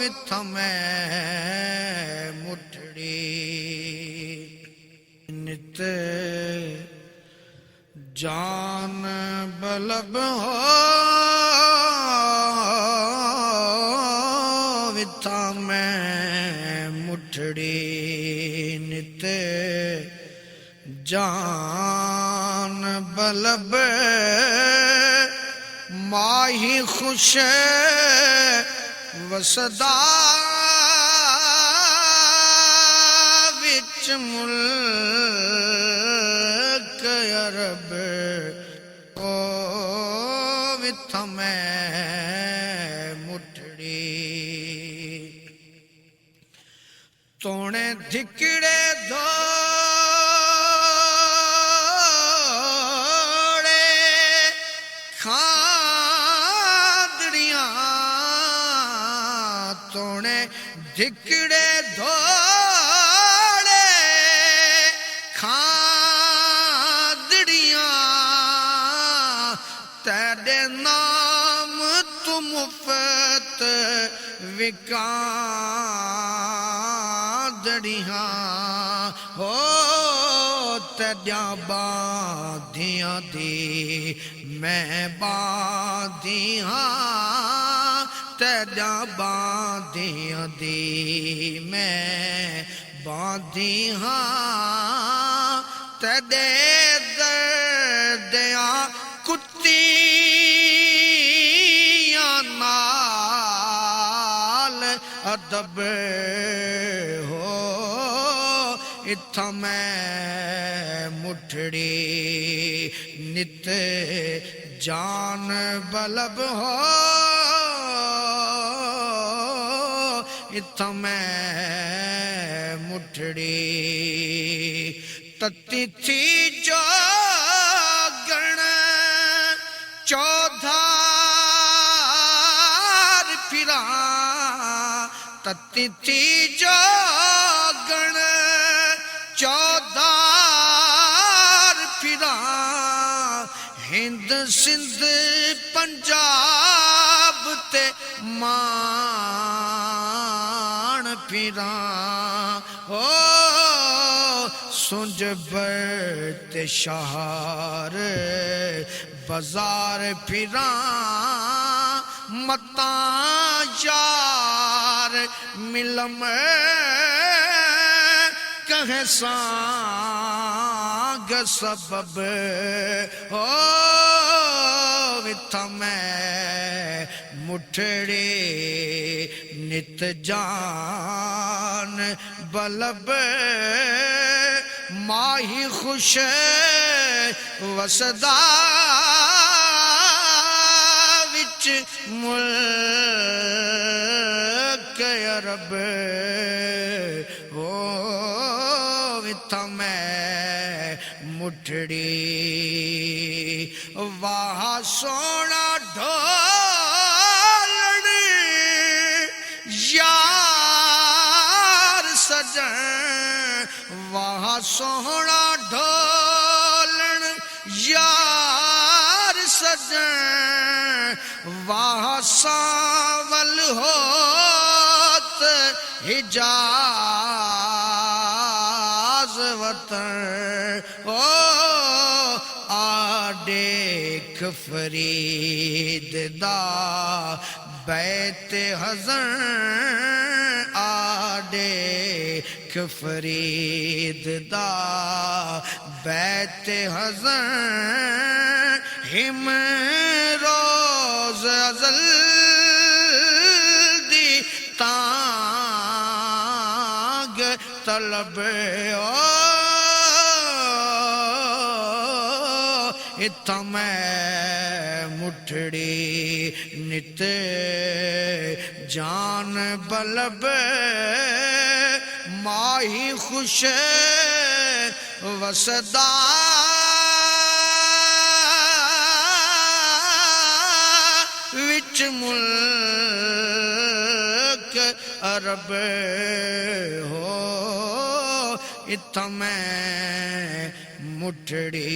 इत्थ मैं मुठड़ी नित जान बलब हो इत्था मैं मुठड़ी नित जान बलब माही खुश वसदा विच मुल्क अरब ओ विथ मैं मुठड़ी तोणे धिकड़े धोड़े खादड़ियां तोणे धिकड़े धोड़े खादड़ियां तेरे नाम तू मुफ्त विकादड़ियां हो तेरिया बाधियां दी मैं बाधियां तेरिया बाधियां दी मैं बाधियां तेरे दर्दियां कुत्तियां नाल अदब हो इत्था मैं मुठड़ी नित जान बलब हो इत्था मैं मुठड़ी तत्ती थी जो गण चौधार फिरा तत्ती थी जो गण चौधार फिरा हिंद सिंध पंजाब ते मान फिरा ओ सुंज बरते शहर बाजार फिरा मता यार मिलम कहे सांग सबब हो इत्था मैं मुठड़ी नित जान बलब माही खुश वसदा विच मुल्क अरब हो इत्था मैं मुठड़ी वाह सोना ढोलण यार सजन वाह सोहना ढोलण यार सजन वाह सावल होत हिजाज वतन ओ आडेख फरीद दा बैत हज़न आडेख फरीद दा बैत हज़न हिम रोज अज़ल दी तांग तलब ओ इत्था मैं मुठड़ी नित जान बलब माही खुश वसदा विच मुल्क अरब हो इत्था मैं मुठड़ी